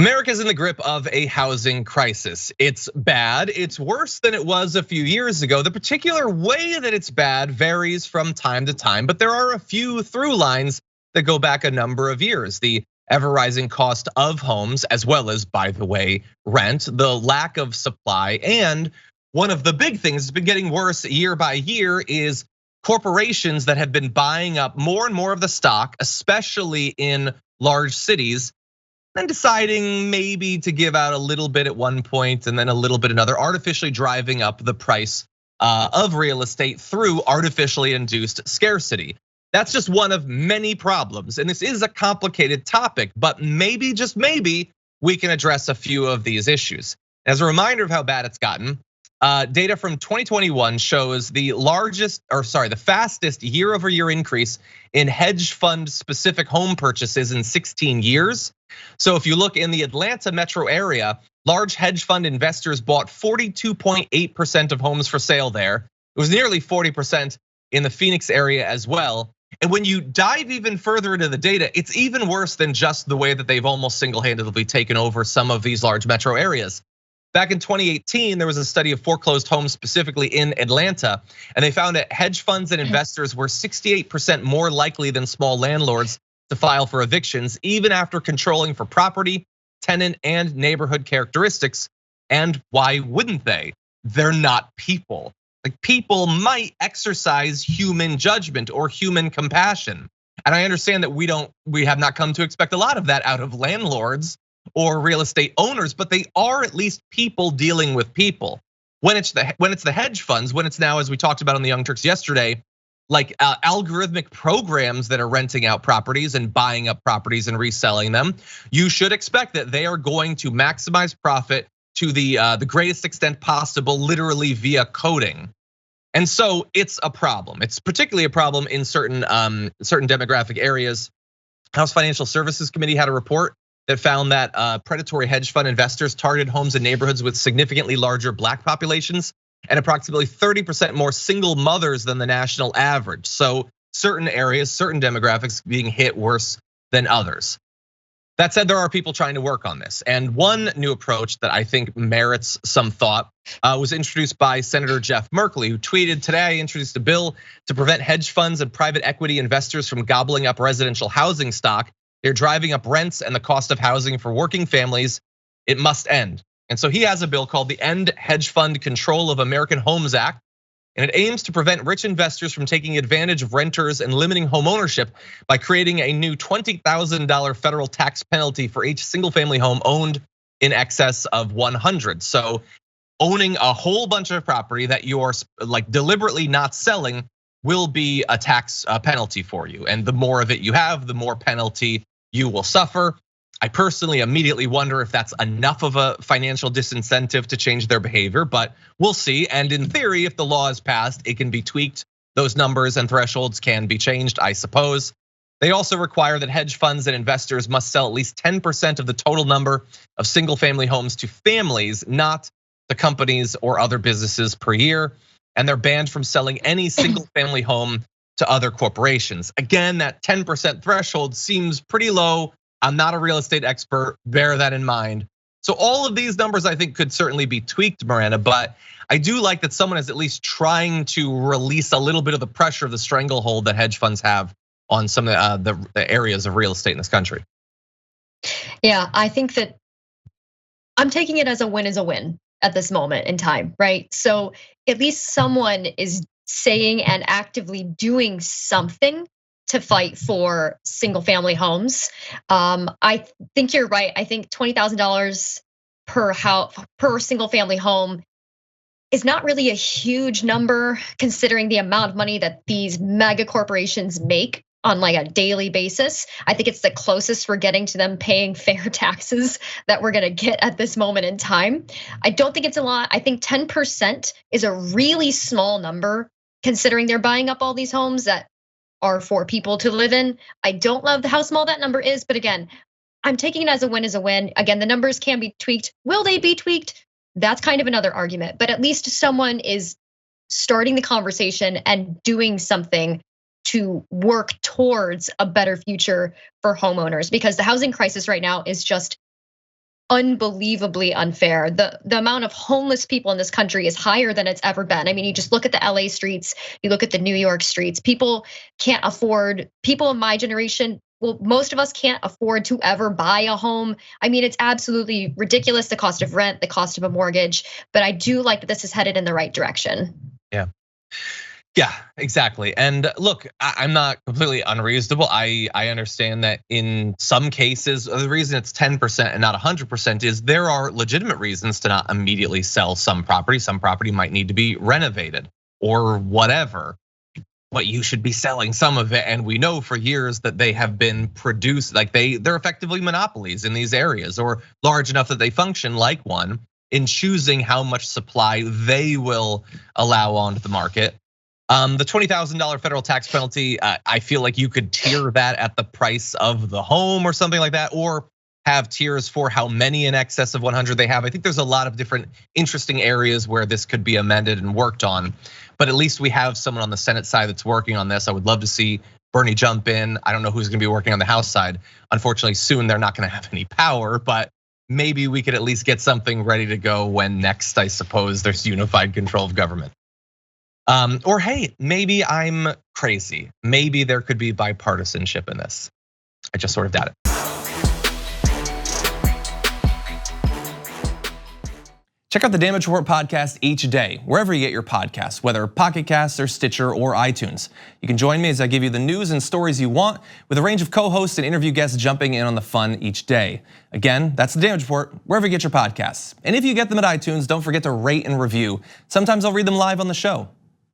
America's in the grip of a housing crisis. It's bad. It's worse than it was a few years ago. The particular way that it's bad varies from time to time, but there are a few through lines that go back a number of years. The ever-rising cost of homes, as well as, by the way, rent, the lack of supply, and one of the big things that's been getting worse year by year is corporations that have been buying up more and more of the stock, especially in large cities, and deciding maybe to give out a little bit at one point and then a little bit another, artificially driving up the price of real estate through artificially induced scarcity. That's just one of many problems, and this is a complicated topic, but maybe, just maybe, we can address a few of these issues. As a reminder of how bad it's gotten, data from 2021 shows the fastest year-over-year increase in hedge fund specific home purchases in 16 years. So if you look in the Atlanta metro area, large hedge fund investors bought 42.8% of homes for sale there. It was nearly 40% in the Phoenix area as well. And when you dive even further into the data, it's even worse than just the way that they've almost single-handedly taken over some of these large metro areas. Back in 2018, there was a study of foreclosed homes specifically in Atlanta, and they found that hedge funds and investors were 68% more likely than small landlords to file for evictions, even after controlling for property, tenant, and neighborhood characteristics. And why wouldn't they? They're not people. Like, people might exercise human judgment or human compassion. And I understand that we have not come to expect a lot of that out of landlords or real estate owners, but they are at least people dealing with people. When it's the hedge funds, when it's now, as we talked about on the Young Turks yesterday, like algorithmic programs that are renting out properties and buying up properties and reselling them, you should expect that they are going to maximize profit to the greatest extent possible, literally via coding. And so it's a problem. It's particularly a problem in certain demographic areas. House Financial Services Committee had a report that found that predatory hedge fund investors targeted homes in neighborhoods with significantly larger Black populations and approximately 30% more single mothers than the national average. So certain areas, certain demographics being hit worse than others. That said, there are people trying to work on this. And one new approach that I think merits some thought was introduced by Senator Jeff Merkley, who tweeted, "Today I introduced a bill to prevent hedge funds and private equity investors from gobbling up residential housing stock. They're driving up rents and the cost of housing for working families. It must end." And so he has a bill called the End Hedge Fund Control of American Homes Act. And it aims to prevent rich investors from taking advantage of renters and limiting home ownership by creating a new $20,000 federal tax penalty for each single family home owned in excess of 100. So owning a whole bunch of property that you're like deliberately not selling will be a tax penalty for you. And the more of it you have, the more penalty you will suffer. I personally immediately wonder if that's enough of a financial disincentive to change their behavior, but we'll see. And in theory, if the law is passed, it can be tweaked. Those numbers and thresholds can be changed, I suppose. They also require that hedge funds and investors must sell at least 10% of the total number of single family homes to families, not the companies or other businesses per year. And they're banned from selling any single family home to other corporations. Again, that 10% threshold seems pretty low. I'm not a real estate expert, bear that in mind. So all of these numbers I think could certainly be tweaked, Miranda, but I do like that someone is at least trying to release a little bit of the pressure of the stranglehold that hedge funds have on some of the areas of real estate in this country. Yeah, I think that I'm taking it as a win at this moment in time, right? So at least someone is saying and actively doing something to fight for single family homes. I think you're right. I think $20,000 per single family home is not really a huge number considering the amount of money that these mega corporations make on like a daily basis. I think it's the closest we're getting to them paying fair taxes that we're gonna get at this moment in time. I don't think it's a lot. I think 10% is a really small number considering they're buying up all these homes that are for people to live in. I don't love how small that number is, but again, I'm taking it as a win. Again, the numbers can be tweaked. Will they be tweaked? That's kind of another argument, but at least someone is starting the conversation and doing something to work towards a better future for homeowners, because the housing crisis right now is just unbelievably unfair. The amount of homeless people in this country is higher than it's ever been. I mean, you just look at the LA streets, you look at the New York streets. People can't afford, people in my generation, well, most of us can't afford to ever buy a home. I mean, it's absolutely ridiculous, the cost of rent, the cost of a mortgage, but I do like that this is headed in the right direction. Yeah, exactly. And look, I'm not completely unreasonable. I understand that in some cases, the reason it's 10% and not 100% is there are legitimate reasons to not immediately sell some property. Some property might need to be renovated or whatever, but you should be selling some of it. And we know for years that they have been produced, like they're effectively monopolies in these areas, or large enough that they function like one in choosing how much supply they will allow onto the market. The $20,000 federal tax penalty, I feel like you could tier that at the price of the home or something like that, or have tiers for how many in excess of 100 they have. I think there's a lot of different interesting areas where this could be amended and worked on, but at least we have someone on the Senate side that's working on this. I would love to see Bernie jump in. I don't know who's gonna be working on the House side. Unfortunately, soon they're not gonna have any power, but maybe we could at least get something ready to go when next, I suppose, there's unified control of government. Or hey, maybe I'm crazy. Maybe there could be bipartisanship in this. I just sort of doubt it. Check out the Damage Report podcast each day, wherever you get your podcasts, whether Pocket Casts or Stitcher or iTunes. You can join me as I give you the news and stories you want, with a range of co-hosts and interview guests jumping in on the fun each day. Again, that's the Damage Report, wherever you get your podcasts. And if you get them at iTunes, don't forget to rate and review. Sometimes I'll read them live on the show.